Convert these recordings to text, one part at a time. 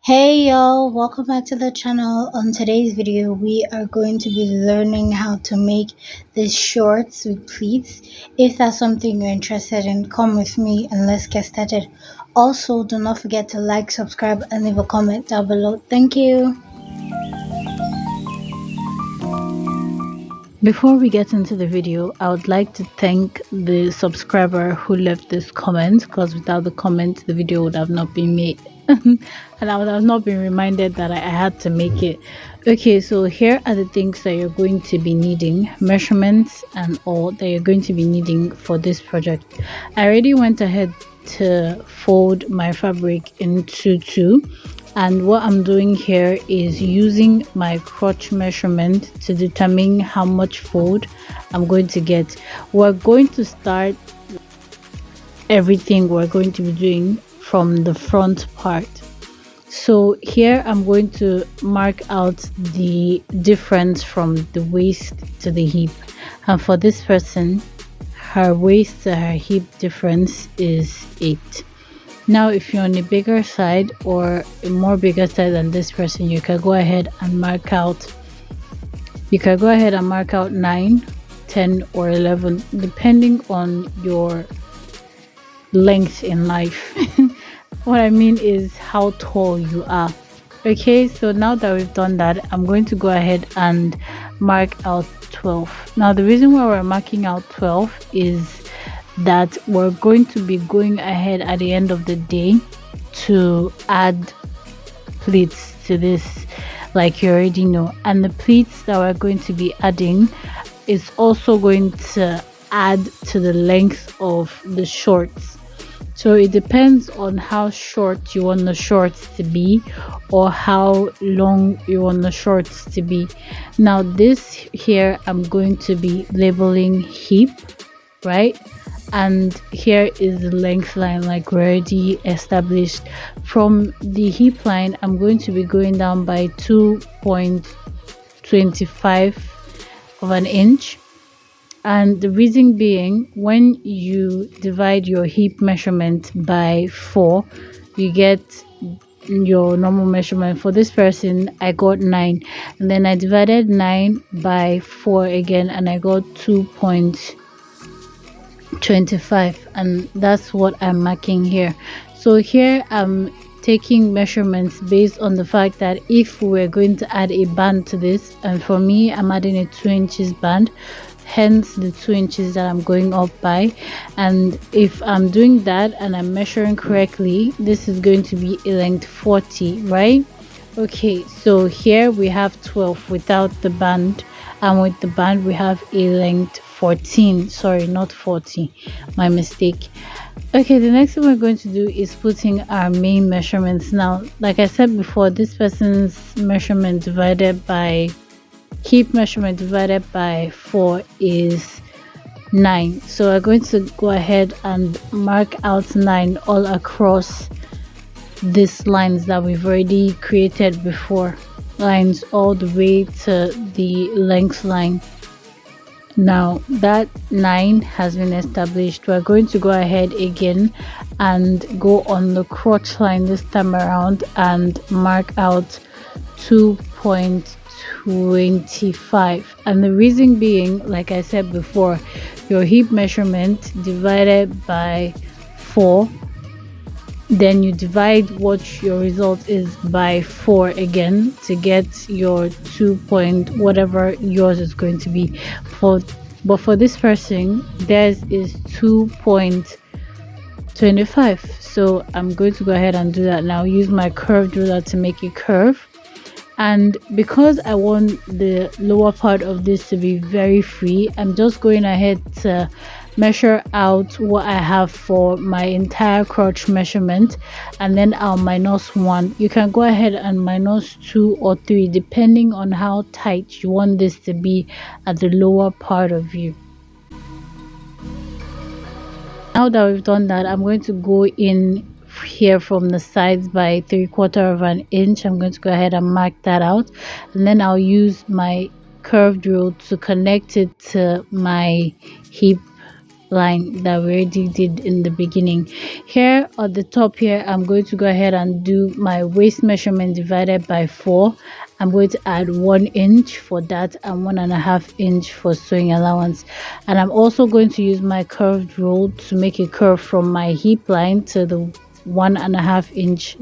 Hey y'all, welcome back to the channel. On today's video, we are going to be learning how to make these shorts with pleats. If that's something you're interested in, come with me and let's get started. Also, do not forget to like, subscribe, and leave a comment down below. Thank you. Before we get into the video, I would like to thank the subscriber who left this comment, because without the comment, the video would have not been made. And I would have not been reminded that I had to make it. Okay, so here are the things that you're going to be needing, measurements and all that you're going to be needing for this project. I already went ahead to fold my fabric into two, and what I'm doing here is using my crotch measurement to determine how much fold I'm going to get. We're going to start everything we're going to be doing from the front part. So here I'm going to mark out the difference from the waist to the hip, and for this person, her waist to her hip difference is 8. Now if you're on a bigger side or a more bigger side than this person, you can go ahead and mark out 9, 10 or 11 depending on your length in life. What I mean is how tall you are. Okay, so now that we've done that, I'm going to go ahead and mark out 12. Now the reason why we're marking out 12 is that we're going to be going ahead at the end of the day to add pleats to this, like you already know, and the pleats that we're going to be adding is also going to add to the length of the shorts. So it depends on how short you want the shorts to be or how long you want the shorts to be. Now this here, I'm going to be labeling hip, right? And here is the length line, like we already established. From the hip line, I'm going to be going down by 2.25 of an inch. And the reason being, when you divide your hip measurement by 4, you get your normal measurement. For this person, I got 9, and then I divided 9 by 4 again, and I got 2.25, and that's what I'm marking here. So here I'm taking measurements based on the fact that if we're going to add a band to this, and for me, I'm adding a 2 inches band, hence the 2 inches that I'm going up by. And if I'm doing that and I'm measuring correctly, this is going to be a length 40, right? Okay, so here we have 12 without the band, and with the band we have a length 14. Sorry, not 40, my mistake. Okay, the next thing we're going to do is putting our main measurements. Now, like I said before, this person's measurement divided by hip measurement divided by 4 is 9. So we're going to go ahead and mark out 9 all across these lines that we've already created before, lines all the way to the length line. Now that 9 has been established, we're going to go ahead again and go on the crotch line this time around and mark out 2.25. And the reason being, like I said before, your hip measurement divided by 4, then you divide what your result is by 4 again to get your 2 point whatever yours is going to be. But for this person, theirs is 2.25. So I'm going to go ahead and do that now. Use my curved ruler to make a curve. And because I want the lower part of this to be very free, I'm just going ahead to measure out what I have for my entire crotch measurement, and then I'll minus 1. You can go ahead and minus 2 or 3 depending on how tight you want this to be at the lower part of you. Now that we've done that, I'm going to go in here from the sides by 3/4 of an inch. I'm going to go ahead and mark that out, and then I'll use my curved rule to connect it to my hip line that we already did in the beginning. Here at the top here, I'm going to go ahead and do my waist measurement divided by 4. I'm going to add 1 inch for that and 1.5 inch for sewing allowance. And I'm also going to use my curved rule to make a curve from my hip line to the 1.5 inch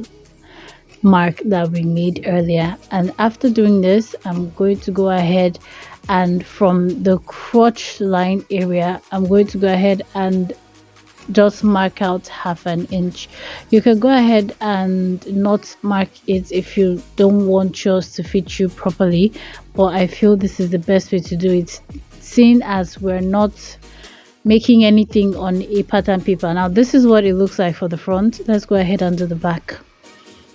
mark that we made earlier. And after doing this, I'm going to go ahead and from the crotch line area, I'm going to go ahead and just mark out 1/2 inch. You can go ahead and not mark it if you don't want yours to fit you properly, but I feel this is the best way to do it, seeing as we're not making anything on a pattern paper. Now this is what it looks like for the front. Let's go ahead and do the back.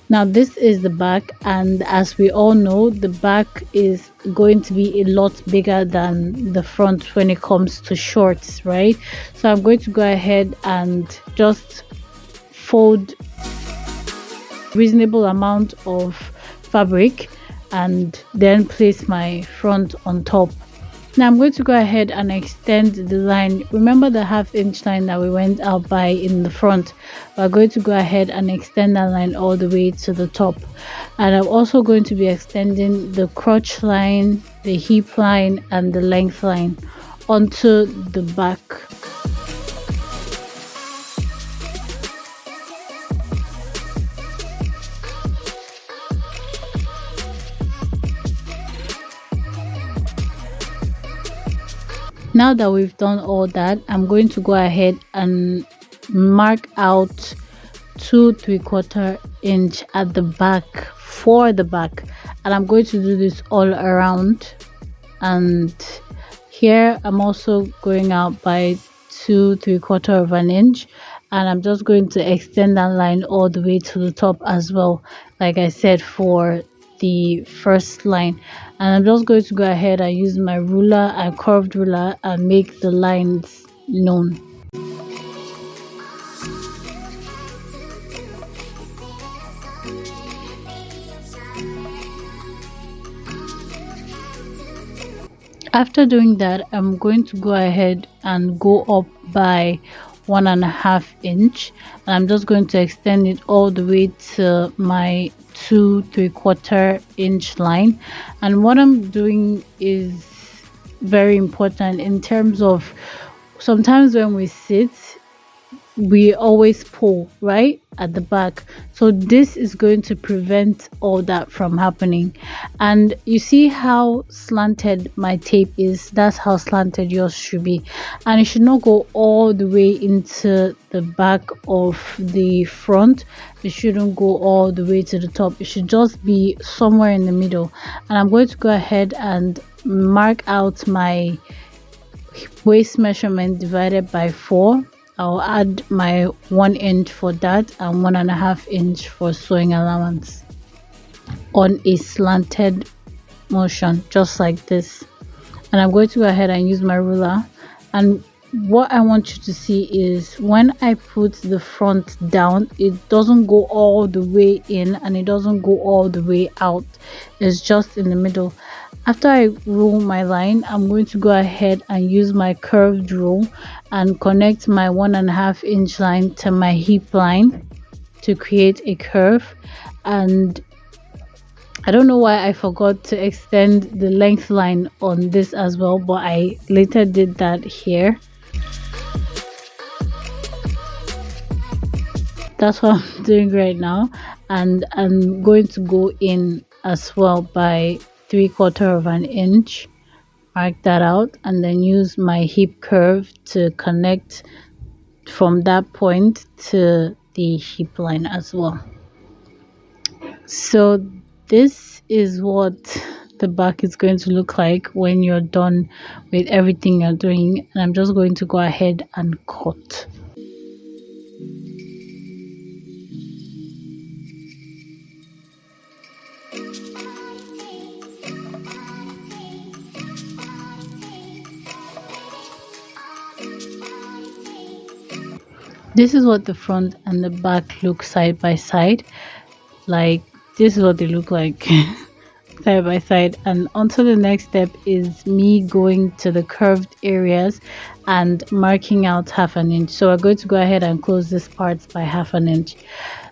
Now this is the back, and as we all know, the back is going to be a lot bigger than the front when it comes to shorts, right? So I'm going to go ahead and just fold reasonable amount of fabric and then place my front on top. Now I'm going to go ahead and extend the line. Remember the 1/2 inch line that we went out by in the front? We're going to go ahead and extend that line all the way to the top. And I'm also going to be extending the crotch line, the hip line, and the length line onto the back. Now that we've done all that, I'm going to go ahead and mark out 2 3/4 inch at the back for the back, and I'm going to do this all around. And here I'm also going out by 2 3/4 inch, and I'm just going to extend that line all the way to the top as well, like I said for the first line. And I'm just going to go ahead and use my ruler and curved ruler and make the lines known. After doing that, I'm going to go ahead and go up by 1.5 inch, and I'm just going to extend it all the way to my 2 3/4 inch line. And what I'm doing is very important in terms of sometimes when we sit, we always pull right at the back, so this is going to prevent all that from happening. And you see how slanted my tape is? That's how slanted yours should be, and it should not go all the way into the back of the front. It shouldn't go all the way to the top. It should just be somewhere in the middle. And I'm going to go ahead and mark out my waist measurement divided by 4. I'll add my 1 inch for that and 1.5 inch for sewing allowance on a slanted motion, just like this. And I'm going to go ahead and use my ruler. And what I want you to see is when I put the front down, it doesn't go all the way in and it doesn't go all the way out. It's just in the middle. After I roll my line, I'm going to go ahead and use my curved rule and connect my 1.5 inch line to my hip line to create a curve. And I don't know why I forgot to extend the length line on this as well, but I later did that here. That's what I'm doing right now, and I'm going to go in as well by 3/4 inch. Mark that out and then use my hip curve to connect from that point to the hip line as well. So this is what the back is going to look like when you're done with everything you're doing, and I'm just going to go ahead and cut. This is what the front and the back look side by side. Like, this is what they look like. side by side, and onto the next step is me going to the curved areas and marking out 1/2 inch. So we're going to go ahead and close this part by 1/2 inch,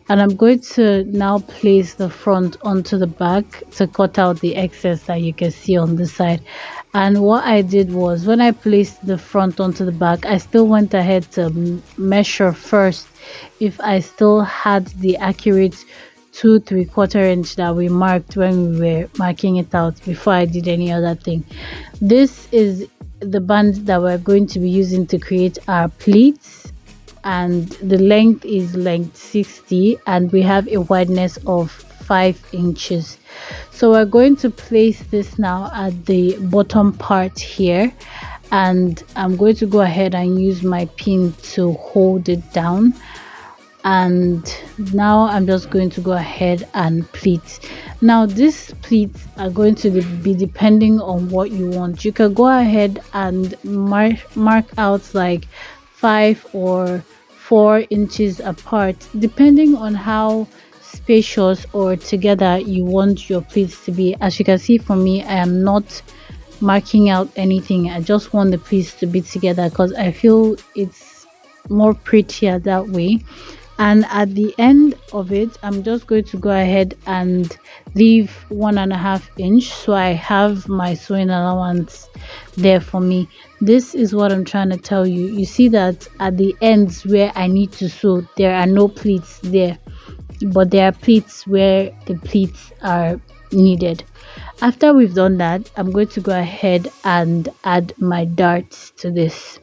and I'm going to now place the front onto the back to cut out the excess that you can see on this side. And what I did was, when I placed the front onto the back, I still went ahead to measure first if I still had the accurate 2 3/4 inch that we marked when we were marking it out before I did any other thing. This is the band that we're going to be using to create our pleats, and the length is length 60, and we have a wideness of 5 inches. So we're going to place this now at the bottom part here, and I'm going to go ahead and use my pin to hold it down. And now I'm just going to go ahead and pleat. Now these pleats are going to be depending on what you want. You can go ahead and mark out like 5 or 4 inches apart, depending on how spacious or together you want your pleats to be. As you can see, for me, I am not marking out anything. I just want the pleats to be together because I feel it's more prettier that way. And at the end of it, I'm just going to go ahead and leave 1.5 inch, so I have my sewing allowance there for me. This is what I'm trying to tell you. You see that at the ends where I need to sew, there are no pleats there, but there are pleats where the pleats are needed. After we've done that, I'm going to go ahead and add my darts to this.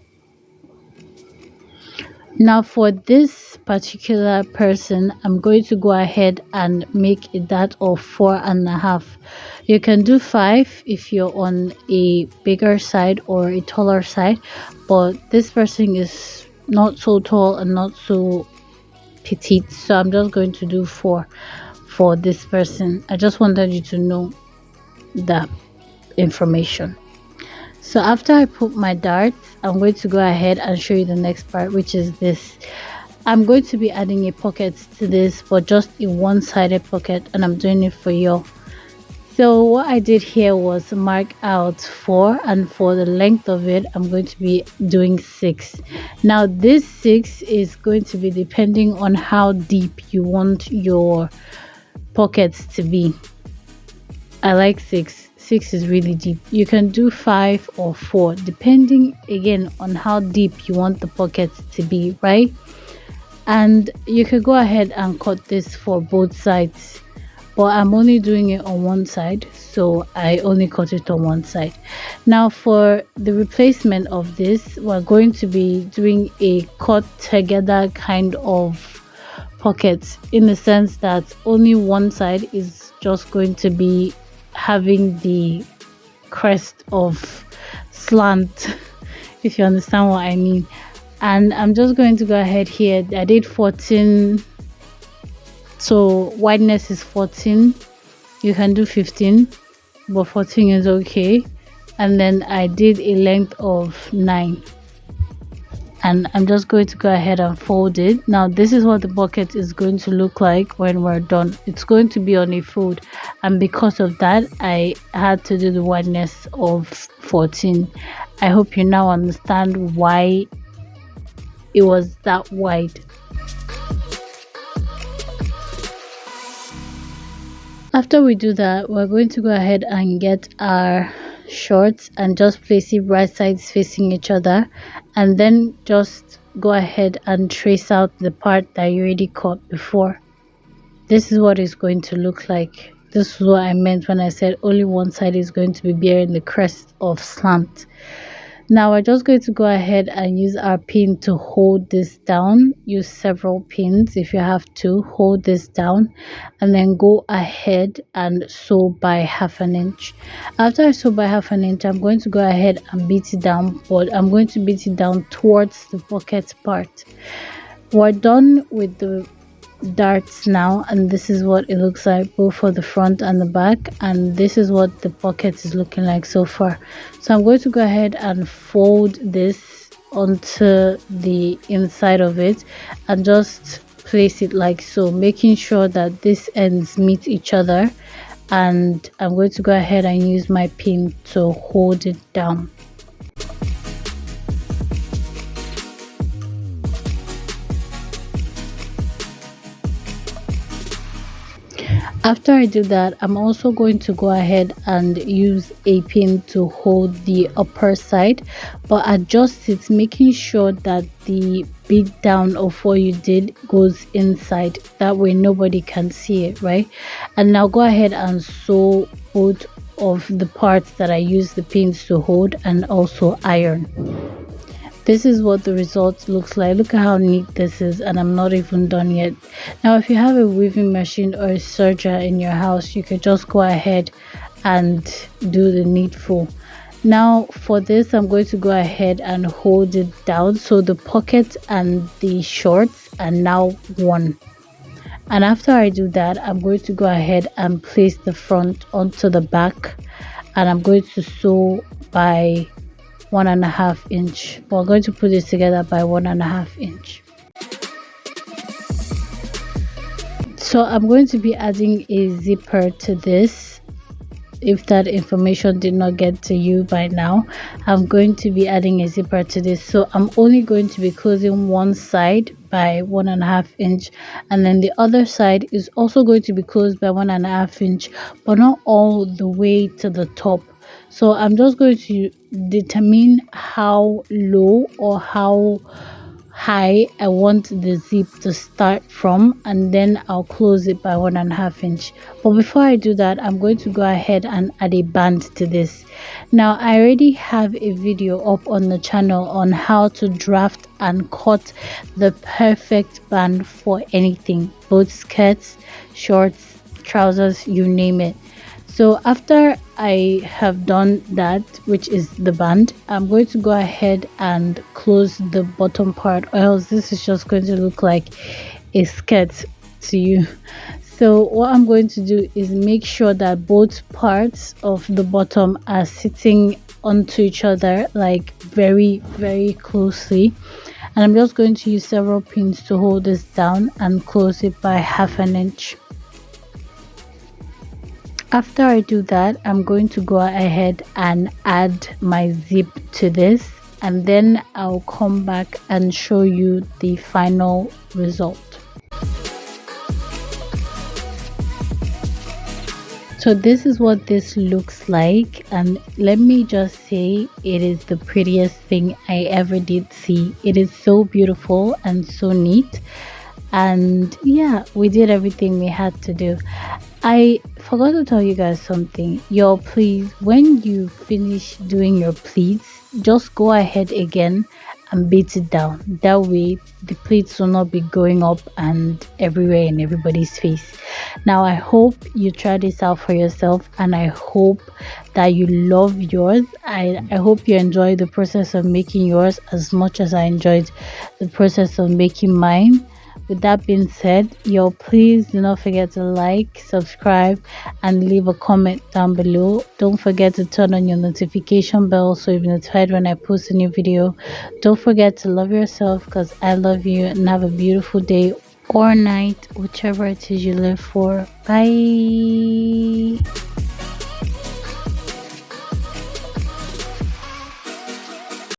Now for this particular person, I'm going to go ahead and make a dart of 4.5. You can do 5 if you're on a bigger side or a taller side, but this person is not so tall and not so petite, so I'm just going to do 4 for this person. I just wanted you to know that information. So after I put my darts, I'm going to go ahead and show you the next part, which is this. I'm going to be adding a pocket to this, but just a one-sided pocket, and I'm doing it for you. So what I did here was mark out 4, and for the length of it, I'm going to be doing 6. Now this 6 is going to be depending on how deep you want your pockets to be. I like 6. 6 is really deep. You can do 5 or 4, depending again on how deep you want the pockets to be, right? And you could go ahead and cut this for both sides, but I'm only doing it on one side, so I only cut it on one side. Now for the replacement of this, we're going to be doing a cut together kind of pocket, in the sense that only one side is just going to be having the crest of slant, if you understand what I mean. And I'm just going to go ahead here. I did 14, so wideness is 14. You can do 15, but 14 is okay. And then I did a length of 9, and I'm just going to go ahead and fold it. Now this is what the bucket is going to look like when we're done. It's going to be on a fold, and because of that, I had to do the wideness of 14. I hope you now understand why it was that wide. After we do that, we're going to go ahead and get our shorts and just place it right sides facing each other, and then just go ahead and trace out the part that you already cut before. This is what it's going to look like. This is what I meant when I said only one side is going to be bearing the crest of slant. Now we're just going to go ahead and use our pin to hold this down. Use several pins if you have to. Hold this down, and then go ahead and sew by 1/2 inch. After I sew by 1/2 inch, I'm going to go ahead and beat it down, but I'm going to beat it down towards the pocket part. We're done with the darts now, and this is what it looks like both for the front and the back, and this is what the pocket is looking like so far. So I'm going to go ahead and fold this onto the inside of it and just place it like so, making sure that these ends meet each other, and I'm going to go ahead and use my pin to hold it down. After I do that, I'm also going to go ahead and use a pin to hold the upper side, but adjust it, making sure that the bead down of what you did goes inside. That way nobody can see it, right? And now go ahead and sew both of the parts that I use the pins to hold, and also iron. This is what the result looks like. Look at how neat this is, and I'm not even done yet. Now if you have a weaving machine or a serger in your house, you could just go ahead and do the needful. Now for this, I'm going to go ahead and hold it down, so the pocket and the shorts are now one. And after I do that, I'm going to go ahead and place the front onto the back, and I'm going to sew by 1.5 inch. We're going to put this together by 1.5 inch. So I'm going to be adding a zipper to this. If that information did not get to you by now, I'm going to be adding a zipper to this. So I'm only going to be closing one side by 1.5 inch, and then the other side is also going to be closed by 1.5 inch, but not all the way to the top. So I'm just going to determine how low or how high I want the zip to start from, and then I'll close it by 1.5 inch. But before I do that, I'm going to go ahead and add a band to this. Now I already have a video up on the channel on how to draft and cut the perfect band for anything, both skirts, shorts, trousers, you name it. So after I have done that, which is the band, I'm going to go ahead and close the bottom part, or else this is just going to look like a skirt to you. So what I'm going to do is make sure that both parts of the bottom are sitting onto each other, like very closely. And I'm just going to use several pins to hold this down and close it by 1/2 inch. After I do that, I'm going to go ahead and add my zip to this, and then I'll come back and show you the final result. So this is what this looks like, and let me just say, it is the prettiest thing I ever did see. It is so beautiful and so neat, and yeah, we did everything we had to do. I forgot to tell you guys something. Y'all, please, when you finish doing your pleats, just go ahead again and beat it down. That way the pleats will not be going up and everywhere in everybody's face. Now I hope you try this out for yourself, and I hope that you love yours. I hope you enjoy the process of making yours as much as I enjoyed the process of making mine. With that being said, y'all, please do not forget to like, subscribe, and leave a comment down below. Don't forget to turn on your notification bell so you'll be notified when I post a new video. Don't forget to love yourself, because I love you, and have a beautiful day or night, whichever it is you live for. Bye.